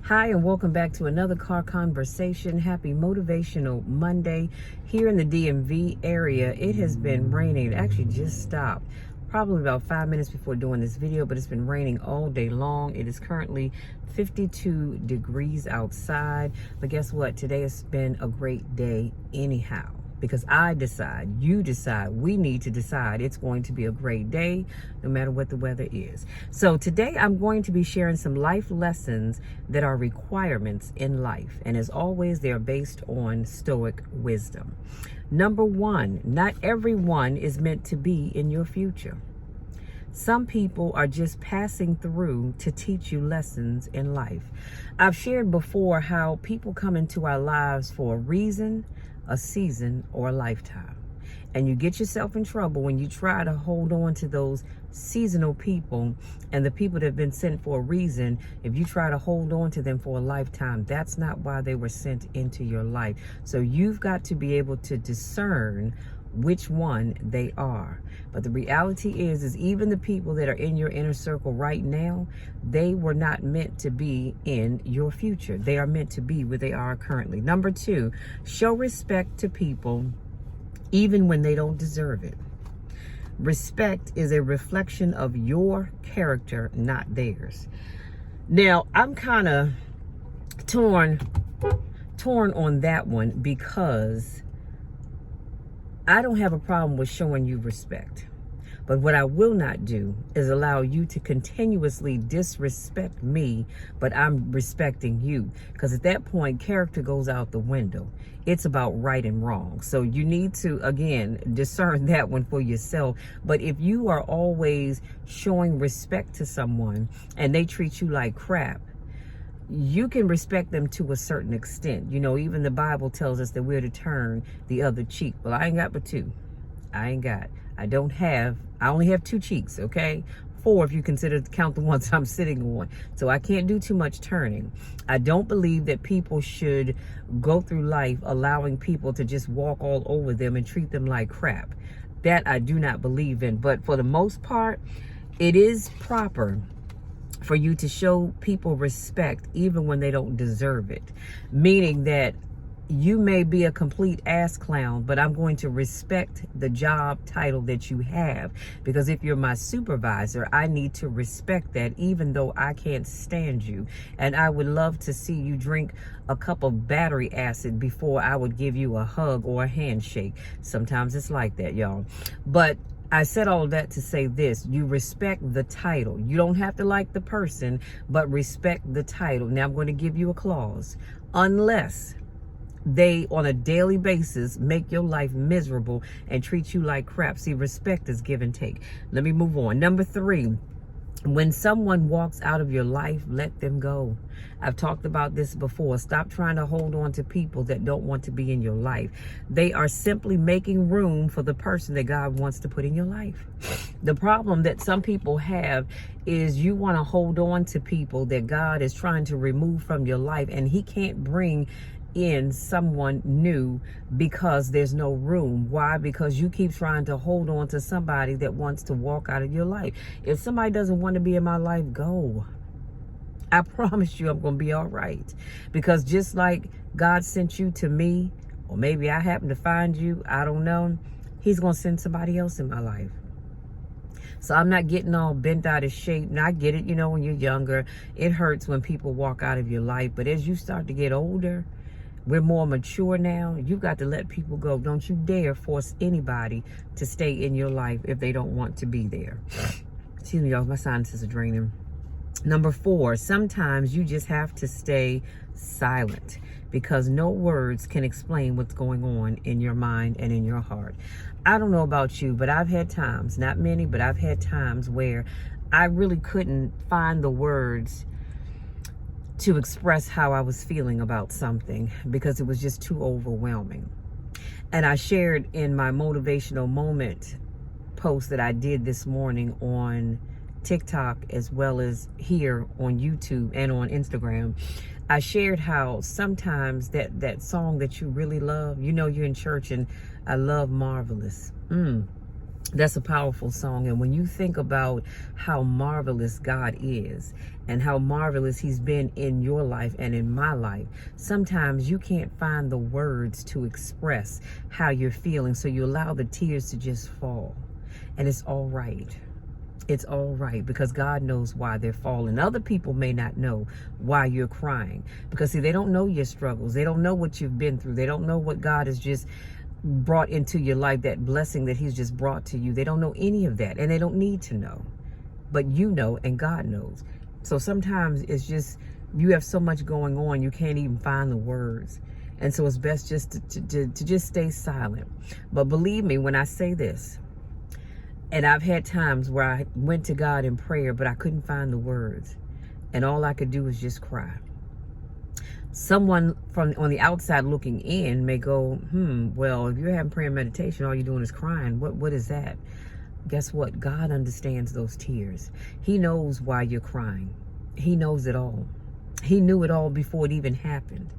Hi, and welcome back to another car conversation. Happy Motivational Monday. Here in the DMV area, it has been raining. It actually just stopped probably about 5 minutes before doing this video, but it's been raining all day long. It is currently 52 degrees outside. But guess what? Today has been a great day anyhow. Because I decide, you decide, we need to decide it's going to be a great day no matter what the weather is. So today I'm going to be sharing some life lessons that are requirements in life. And as always, they are based on Stoic wisdom. Number one, not everyone is meant to be in your future. Some people are just passing through to teach you lessons in life. I've shared before how people come into our lives for a reason, a season, or a lifetime. And you get yourself in trouble when you try to hold on to those seasonal people and the people that have been sent for a reason. If you try to hold on to them for a lifetime, that's not why they were sent into your life. So you've got to be able to discern which one they are. But the reality is even the people that are in your inner circle right now, they were not meant to be in your future. They are meant to be where they are currently. Number two, show respect to people even when they don't deserve it. Respect is a reflection of your character, not theirs. Now, I'm kind of torn on that one because I don't have a problem with showing you respect. But what I will not do is allow you to continuously disrespect me, but I'm respecting you. Because at that point, character goes out the window. It's about right and wrong. So you need to, again, discern that one for yourself. But if you are always showing respect to someone and they treat you like crap, you can respect them to a certain extent. You know, even the Bible tells us that we're to turn the other cheek. Well, I ain't got but two. I only have two cheeks, okay? 4 if you consider to count the ones I'm sitting on. So I can't do too much turning. I don't believe that people should go through life allowing people to just walk all over them and treat them like crap. That I do not believe in. But for the most part, it is proper for you to show people respect even when they don't deserve it. Meaning that you may be a complete ass clown, but I'm going to respect the job title that you have. Because if you're my supervisor, I need to respect that even though I can't stand you. And I would love to see you drink a cup of battery acid before I would give you a hug or a handshake. Sometimes it's like that, y'all. But I said all of that to say this: you respect the title. You don't have to like the person, but respect the title. Now I'm going to give you a clause. Unless they on a daily basis make your life miserable and treat you like crap. See, respect is give and take. Let me move on. Number 3, when someone walks out of your life, let them go. I've talked about this before. Stop trying to hold on to people that don't want to be in your life. They are simply making room for the person that God wants to put in your life. The problem that some people have is you want to hold on to people that God is trying to remove from your life, and He can't bring in someone new because there's no room. Why? Because you keep trying to hold on to somebody that wants to walk out of your life. If somebody doesn't want to be in my life, go. I promise you I'm going to be all right. Because just like God sent you to me, or maybe I happen to find you, I don't know, He's going to send somebody else in my life. So I'm not getting all bent out of shape. Now I get it, you know, when you're younger, it hurts when people walk out of your life. But as you start to get older, we're more mature now. You've got to let people go. Don't you dare force anybody to stay in your life if they don't want to be there. Excuse me, y'all. My sinuses are draining. Number 4, sometimes you just have to stay silent because no words can explain what's going on in your mind and in your heart. I don't know about you, but I've had times, not many, but I've had times where I really couldn't find the words to express how I was feeling about something because it was just too overwhelming. And I shared in my motivational moment post that I did this morning on TikTok as well as here on YouTube and on Instagram. I shared how sometimes that song that you really love, you know, you're in church and I love Marvelous. That's a powerful song. And when you think about how marvelous God is and how marvelous he's been in your life and in my life, sometimes you can't find the words to express how you're feeling. So you allow the tears to just fall. And it's all right. It's all right, because God knows why they're falling. Other people may not know why you're crying, because see, they don't know your struggles. They don't know what you've been through. They don't know what God has just brought into your life, that blessing that he's just brought to you. They don't know any of that, and they don't need to know. But you know, and God knows. So sometimes it's just, you have so much going on, you can't even find the words. And so it's best just to just stay silent. But believe me when I say this, and I've had times where I went to God in prayer, but I couldn't find the words. And all I could do was just cry. Someone from on the outside looking in may go, well, if you're having prayer and meditation, all you're doing is crying. What is that? Guess what? God understands those tears. He knows why you're crying. He knows it all. He knew it all before it even happened.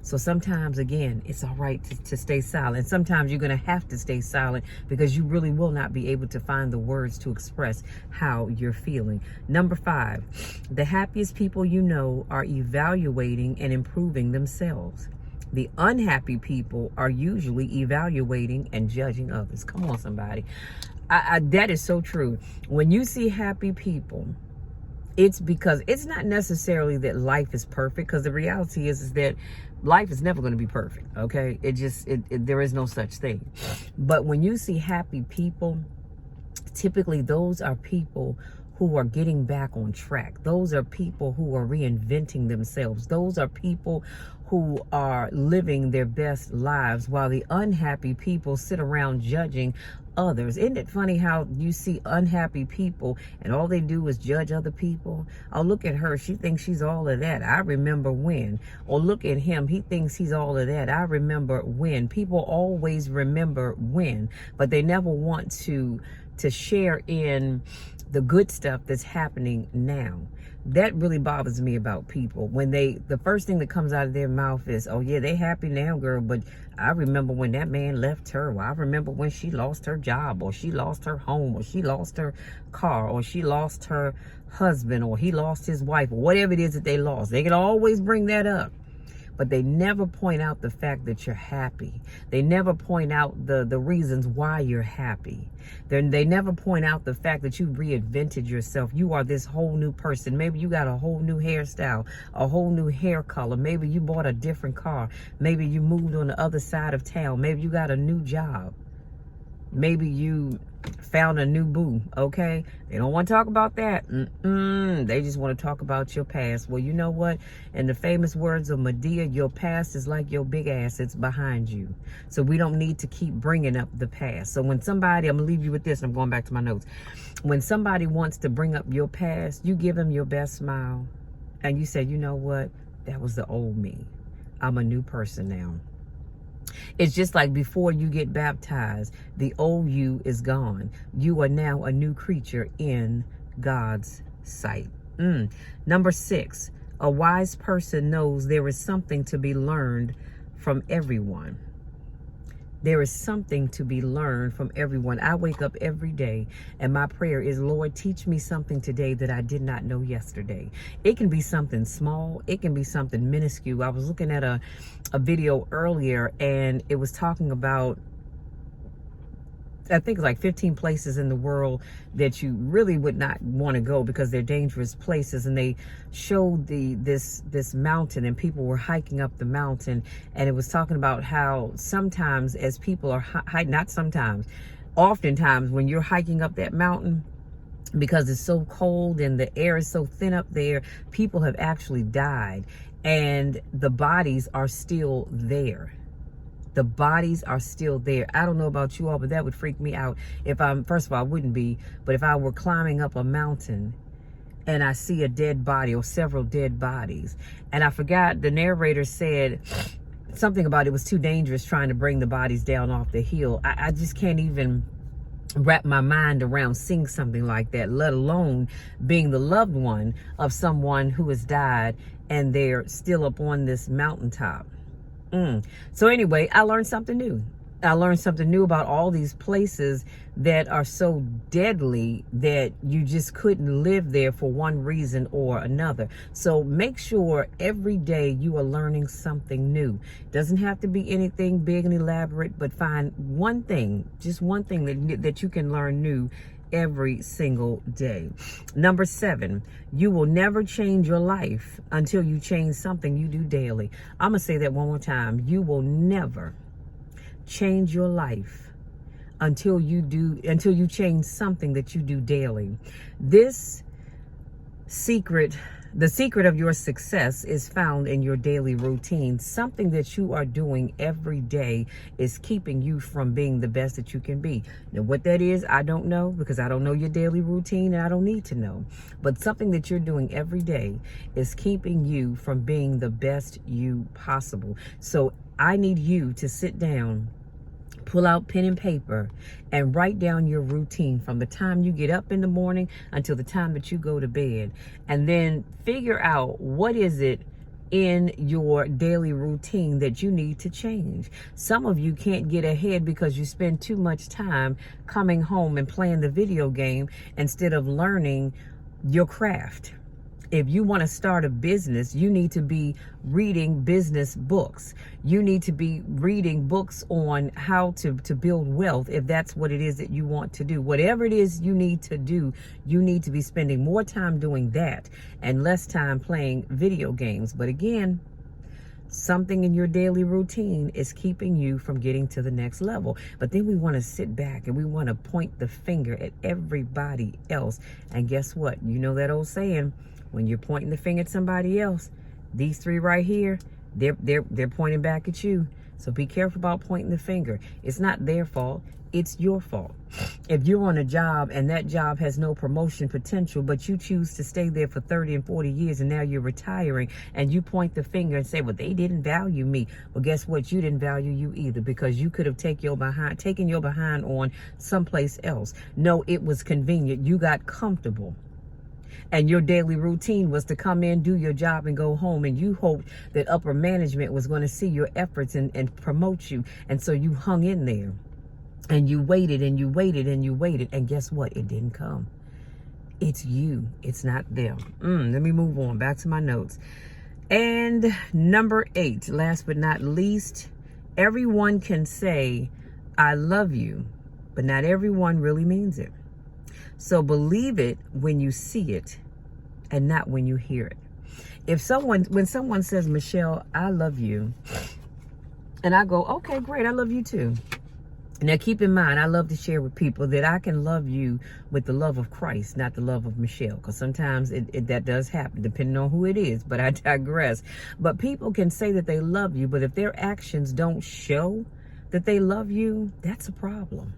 So sometimes, again, it's all right to stay silent. Sometimes you're going to have to stay silent, because you really will not be able to find the words to express how you're feeling. Number 5, the happiest people you know are evaluating and improving themselves. The unhappy people are usually evaluating and judging others. Come on, somebody. That is so true. When you see happy people, it's because it's not necessarily that life is perfect, because the reality is that life is never going to be perfect. Okay. There is no such thing. But when you see happy people, typically those are people who are getting back on track. Those are people who are reinventing themselves. Those are people who are living their best lives, while the unhappy people sit around judging others. Isn't it funny how you see unhappy people and all they do is judge other people? Oh, look at her. She thinks she's all of that. I remember when. Or look at him. He thinks he's all of that. I remember when. People always remember when, but they never want to share in the good stuff that's happening now. That really bothers me about people. When the first thing that comes out of their mouth is, oh yeah, they happy now, girl, but I remember when that man left her, or I remember when she lost her job, or she lost her home, or she lost her car, or she lost her husband, or he lost his wife, or whatever it is that they lost. They can always bring that up. But they never point out the fact that you're happy. They never point out the reasons why you're happy. They never point out the fact that you reinvented yourself. You are this whole new person. Maybe you got a whole new hairstyle, a whole new hair color. Maybe you bought a different car. Maybe you moved on the other side of town. Maybe you got a new job. Maybe you found a new boo, okay? They don't want to talk about that. They just want to talk about your past. Well, you know what? In the famous words of Medea, your past is like your big ass. It's behind you. So we don't need to keep bringing up the past. So when somebody, I'm going to leave you with this, and I'm going back to my notes. When somebody wants to bring up your past, you give them your best smile. And you say, you know what? That was the old me. I'm a new person now. It's just like before you get baptized, the old you is gone. You are now a new creature in God's sight. Number 6, a wise person knows there is something to be learned from everyone. There is something to be learned from everyone. I wake up every day and my prayer is, Lord, teach me something today that I did not know yesterday. It can be something small. It can be something minuscule. I was looking at a video earlier, and it was talking about, I think it's like 15 places in the world that you really would not want to go because they're dangerous places. And they showed this mountain, and people were hiking up the mountain. And it was talking about how sometimes as people are not sometimes, oftentimes when you're hiking up that mountain, because it's so cold and the air is so thin up there, people have actually died, and the bodies are still there. The bodies are still there. I don't know about you all, but that would freak me out. First of all, I wouldn't be, but if I were climbing up a mountain and I see a dead body or several dead bodies, and I forgot, the narrator said something about it was too dangerous trying to bring the bodies down off the hill. I just can't even wrap my mind around seeing something like that, let alone being the loved one of someone who has died and they're still up on this mountaintop. So anyway, I learned something new. I learned something new about all these places that are so deadly that you just couldn't live there for one reason or another. So make sure every day you are learning something new. Doesn't have to be anything big and elaborate, but find one thing, just one thing that you can learn new every single day. Number 7, you will never change your life until you change something you do daily. I'm going to say that one more time. You will never change your life until you change something that you do daily. The secret of your success is found in your daily routine. Something that you are doing every day is keeping you from being the best that you can be. Now, what that is, I don't know, because I don't know your daily routine and I don't need to know. But something that you're doing every day is keeping you from being the best you possible. So I need you to sit down, pull out pen and paper, and write down your routine from the time you get up in the morning until the time that you go to bed. And then figure out what is it in your daily routine that you need to change. Some of you can't get ahead because you spend too much time coming home and playing the video game instead of learning your craft. If you want to start a business, you need to be reading business books. You need to be reading books on how to build wealth, if that's what it is that you want to do. Whatever it is you need to do, you need to be spending more time doing that and less time playing video games. But again, something in your daily routine is keeping you from getting to the next level. But then we want to sit back and we want to point the finger at everybody else. And guess what? You know that old saying, when you're pointing the finger at somebody else, these 3 right here, they're pointing back at you. So be careful about pointing the finger. It's not their fault. It's your fault. If you're on a job and that job has no promotion potential, but you choose to stay there for 30 and 40 years and now you're retiring, and you point the finger and say, well, they didn't value me. Well, guess what? You didn't value you either, because you could have taken your behind on someplace else. No, it was convenient. You got comfortable. And your daily routine was to come in, do your job, and go home. And you hoped that upper management was going to see your efforts and promote you. And so you hung in there. And you waited and you waited and you waited. And guess what? It didn't come. It's you. It's not them. Let me move on. Back to my notes. And number 8, last but not least, everyone can say, I love you, but not everyone really means it. So believe it when you see it and not when you hear it. When someone says, Michelle, I love you, and I go, okay, great, I love you too. Now keep in mind, I love to share with people that I can love you with the love of Christ, not the love of Michelle, because sometimes that does happen, depending on who it is, but I digress. But people can say that they love you, but if their actions don't show that they love you, that's a problem.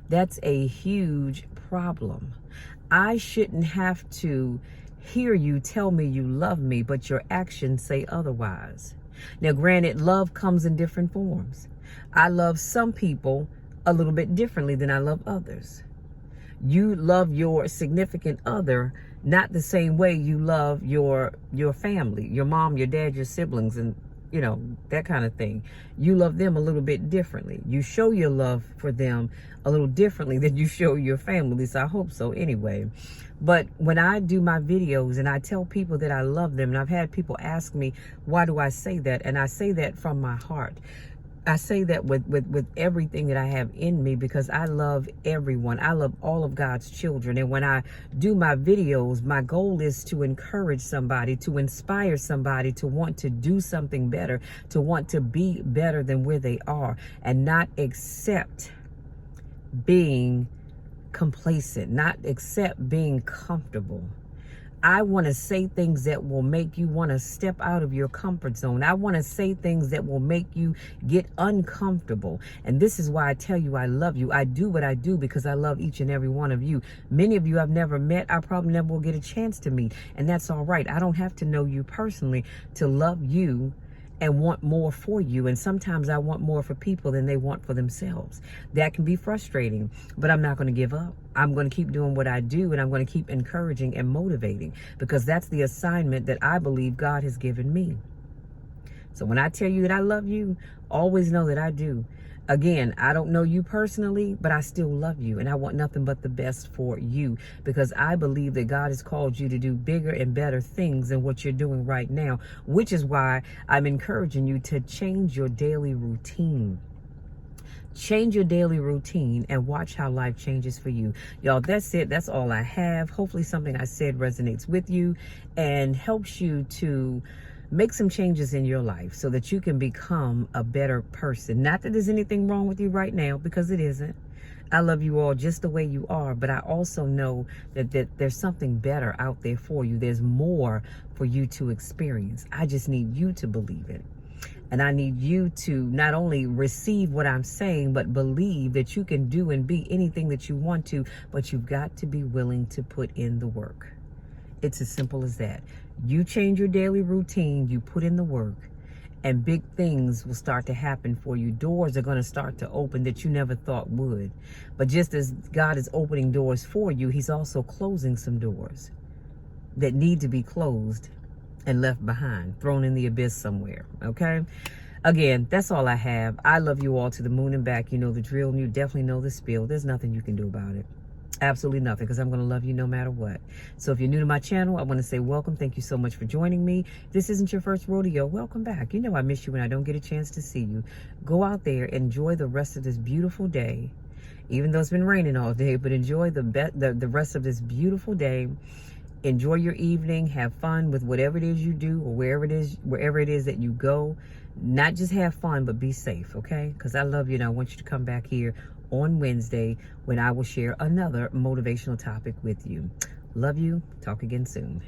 That's a huge problem. I shouldn't have to hear you tell me you love me, but your actions say otherwise. Now, granted, love comes in different forms. I love some people a little bit differently than I love others. You love your significant other not the same way you love your family, your mom, your dad, your siblings, and you know, that kind of thing. You love them a little bit differently. You show your love for them a little differently than you show your family. At least I hope so anyway. But when I do my videos and I tell people that I love them, and I've had people ask me, why do I say that? And I say that from my heart. I say that with everything that I have in me, because I love everyone. I love all of God's children. And when I do my videos, my goal is to encourage somebody, to inspire somebody to want to do something better, to want to be better than where they are, and not accept being complacent, not accept being comfortable. I want to say things that will make you want to step out of your comfort zone. I want to say things that will make you get uncomfortable. And this is why I tell you I love you. I do what I do because I love each and every one of you. Many of you I've never met. I probably never will get a chance to meet. And that's all right. I don't have to know you personally to love you and want more for you. And sometimes I want more for people than they want for themselves. That can be frustrating, but I'm not going to give up. I'm going to keep doing what I do, and I'm going to keep encouraging and motivating, because that's the assignment that I believe God has given me. So when I tell you that I love you, always know that I do. Again, I don't know you personally, but I still love you, and I want nothing but the best for you, because I believe that God has called you to do bigger and better things than what you're doing right now, which is why I'm encouraging you to change your daily routine. Change your daily routine and watch how life changes for you. Y'all, that's it. That's all I have. Hopefully something I said resonates with you and helps you to make some changes in your life so that you can become a better person. Not that there's anything wrong with you right now, because it isn't. I love you all just the way you are, but I also know that there's something better out there for you. There's more for you to experience. I just need you to believe it. And I need you to not only receive what I'm saying, but believe that you can do and be anything that you want to, but you've got to be willing to put in the work. It's as simple as that. You change your daily routine, you put in the work, and big things will start to happen for you. Doors are going to start to open that you never thought would. But just as God is opening doors for you, he's also closing some doors that need to be closed and left behind, thrown in the abyss somewhere, okay? Again, that's all I have. I love you all to the moon and back. You know the drill, and you definitely know the spiel. There's nothing you can do about it. Absolutely nothing, because I'm going to love you no matter what. So if you're new to my channel, I want to say welcome. Thank you so much for joining me. If this isn't your first rodeo, welcome back. You know I miss you when I don't get a chance to see you. Go out there, enjoy the rest of this beautiful day, even though it's been raining all day, but enjoy the rest of this beautiful day. Enjoy your evening. Have fun with whatever it is you do, or wherever it is that you go. Not just have fun, but be safe, okay? Because I love you, and I want you to come back here on Wednesday when I will share another motivational topic with you. Love you. Talk again soon.